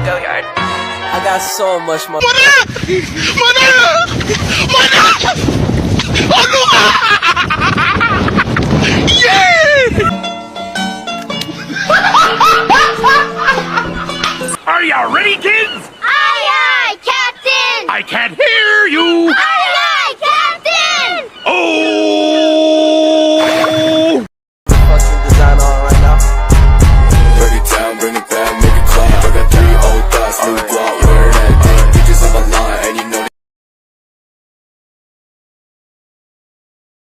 I got so much more. Are you ready, kids? Aye, aye, Captain! I can't hear you. Aye, aye, Captain! Oh! Fucking design on right now. Break it down, bring it back, make it clap. I got 3 old thoughts, new guap, wear that thing. Bitches on my line, and you know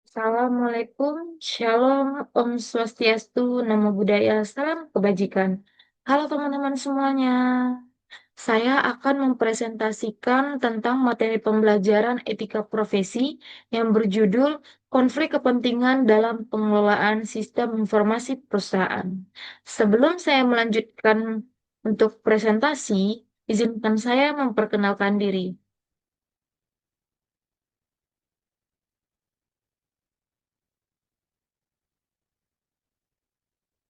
Assalamualaikum, Shalom, Om Swastiastu, Namo Buddhaya, Salam Kebajikan. Halo teman-teman semuanya, saya akan mempresentasikan tentang materi pembelajaran etika profesi yang berjudul Konflik Kepentingan dalam Pengelolaan Sistem Informasi Perusahaan. Sebelum saya melanjutkan untuk presentasi, izinkan saya memperkenalkan diri.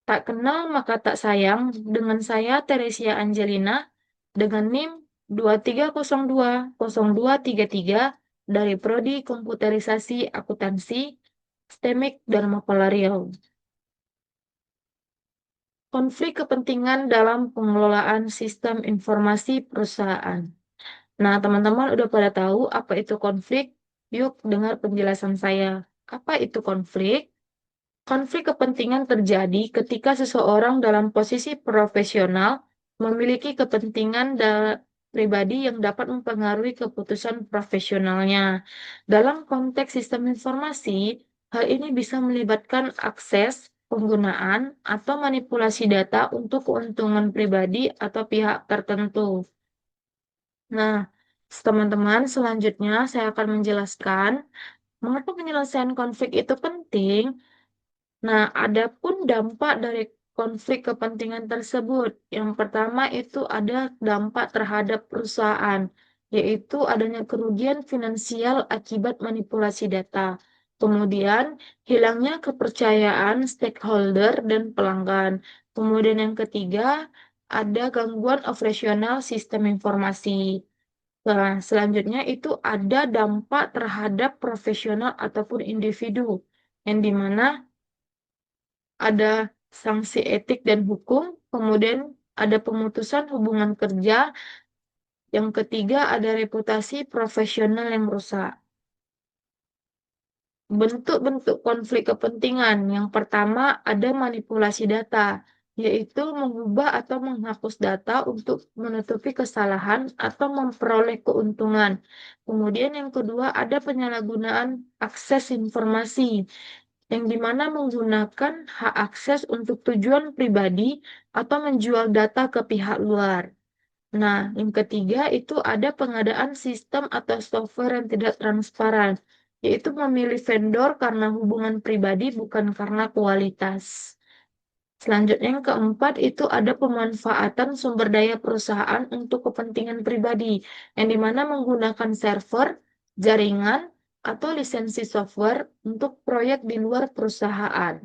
Tak kenal maka tak sayang, dengan saya Teresia Angelina, dengan NIM 23020233 dari Prodi Komputerisasi Akuntansi, STEMIK Dharmakala Riau. Konflik kepentingan dalam pengelolaan sistem informasi perusahaan. Nah, teman-teman udah pada tahu apa itu konflik? Yuk dengar penjelasan saya. Apa itu konflik? Konflik kepentingan terjadi ketika seseorang dalam posisi profesional memiliki kepentingan pribadi yang dapat mempengaruhi keputusan profesionalnya. Dalam konteks sistem informasi, hal ini bisa melibatkan akses, penggunaan, atau manipulasi data untuk keuntungan pribadi atau pihak tertentu. Nah, teman-teman, selanjutnya saya akan menjelaskan mengapa penyelesaian konflik itu penting. Nah, adapun dampak dari konflik kepentingan tersebut, yang pertama itu ada dampak terhadap perusahaan, yaitu adanya kerugian finansial akibat manipulasi data. Kemudian, hilangnya kepercayaan stakeholder dan pelanggan. Kemudian yang ketiga, ada gangguan operasional sistem informasi. Nah, selanjutnya itu ada dampak terhadap profesional ataupun individu, yang dimana ada sanksi etik dan hukum, kemudian ada pemutusan hubungan kerja, yang ketiga ada reputasi profesional yang rusak. Bentuk-bentuk konflik kepentingan, yang pertama ada manipulasi data, yaitu mengubah atau menghapus data untuk menutupi kesalahan atau memperoleh keuntungan. Kemudian yang kedua ada penyalahgunaan akses informasi, yang dimana menggunakan hak akses untuk tujuan pribadi atau menjual data ke pihak luar. Nah, yang ketiga itu ada pengadaan sistem atau software yang tidak transparan, yaitu memilih vendor karena hubungan pribadi bukan karena kualitas. Selanjutnya yang keempat itu ada pemanfaatan sumber daya perusahaan untuk kepentingan pribadi, yang dimana menggunakan server, jaringan, atau lisensi software untuk proyek di luar perusahaan.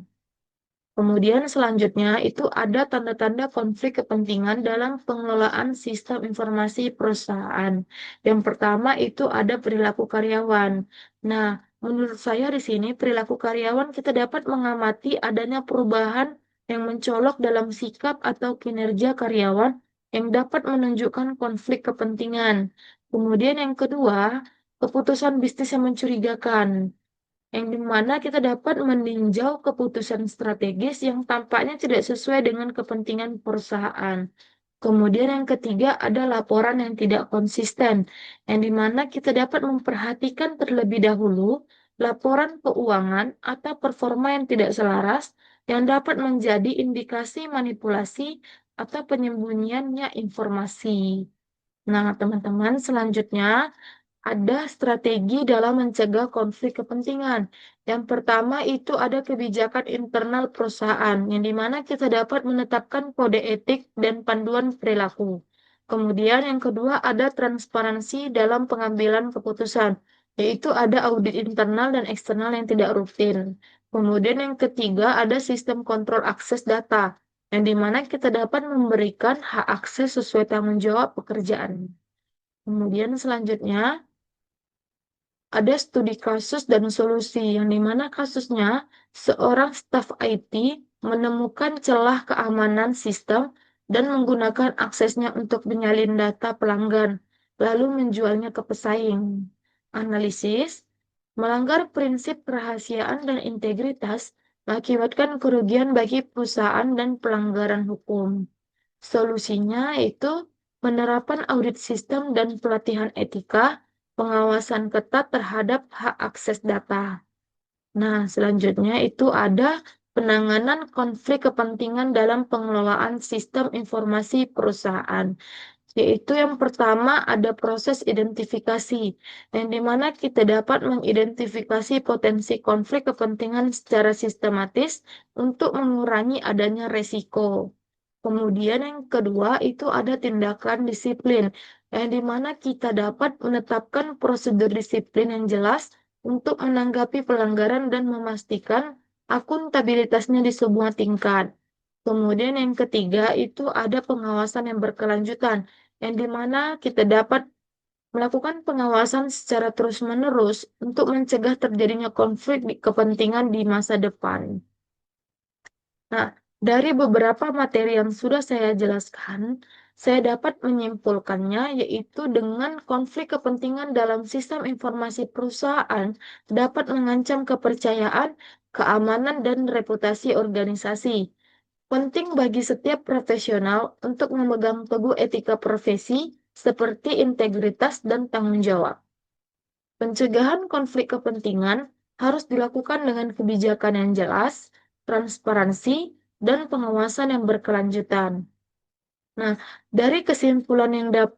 Kemudian selanjutnya itu ada tanda-tanda konflik kepentingan dalam pengelolaan sistem informasi perusahaan. Yang pertama itu ada perilaku karyawan. Nah, menurut saya di sini perilaku karyawan kita dapat mengamati adanya perubahan yang mencolok dalam sikap atau kinerja karyawan yang dapat menunjukkan konflik kepentingan. Kemudian yang kedua, keputusan bisnis yang mencurigakan, yang dimana kita dapat meninjau keputusan strategis yang tampaknya tidak sesuai dengan kepentingan perusahaan. Kemudian yang ketiga ada laporan yang tidak konsisten, yang dimana kita dapat memperhatikan terlebih dahulu laporan keuangan atau performa yang tidak selaras, yang dapat menjadi indikasi manipulasi atau penyembunyiannya informasi. Nah, teman-teman, selanjutnya ada strategi dalam mencegah konflik kepentingan. Yang pertama itu ada kebijakan internal perusahaan, yang dimana kita dapat menetapkan kode etik dan panduan perilaku. Kemudian yang kedua ada transparansi dalam pengambilan keputusan, yaitu ada audit internal dan eksternal yang tidak rutin. Kemudian yang ketiga ada sistem kontrol akses data, yang dimana kita dapat memberikan hak akses sesuai tanggung jawab pekerjaan. Kemudian selanjutnya, ada studi kasus dan solusi, yang dimana kasusnya seorang staf IT menemukan celah keamanan sistem dan menggunakan aksesnya untuk menyalin data pelanggan, lalu menjualnya ke pesaing. Analisis, melanggar prinsip kerahasiaan dan integritas mengakibatkan kerugian bagi perusahaan dan pelanggaran hukum. Solusinya yaitu penerapan audit sistem dan pelatihan etika, pengawasan ketat terhadap hak akses data. Nah, selanjutnya itu ada penanganan konflik kepentingan dalam pengelolaan sistem informasi perusahaan. Yaitu yang pertama ada proses identifikasi, yang dimana kita dapat mengidentifikasi potensi konflik kepentingan secara sistematis untuk mengurangi adanya resiko. Kemudian yang kedua itu ada tindakan disiplin, yang dimana kita dapat menetapkan prosedur disiplin yang jelas untuk menanggapi pelanggaran dan memastikan akuntabilitasnya di semua tingkat. Kemudian yang ketiga itu ada pengawasan yang berkelanjutan, yang dimana kita dapat melakukan pengawasan secara terus-menerus untuk mencegah terjadinya konflik kepentingan di masa depan. Nah, dari beberapa materi yang sudah saya jelaskan, saya dapat menyimpulkannya yaitu dengan konflik kepentingan dalam sistem informasi perusahaan dapat mengancam kepercayaan, keamanan, dan reputasi organisasi. Penting bagi setiap profesional untuk memegang teguh etika profesi seperti integritas dan tanggung jawab. Pencegahan konflik kepentingan harus dilakukan dengan kebijakan yang jelas, transparansi, dan pengawasan yang berkelanjutan. Nah, dari kesimpulan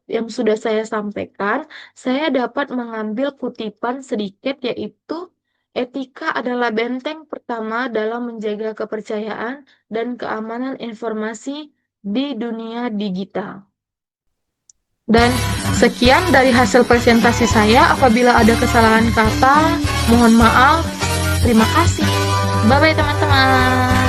yang sudah saya sampaikan, saya dapat mengambil kutipan sedikit yaitu etika adalah benteng pertama dalam menjaga kepercayaan dan keamanan informasi di dunia digital. Dan sekian dari hasil presentasi saya. Apabila ada kesalahan kata, mohon maaf. Terima kasih. Bye-bye teman-teman.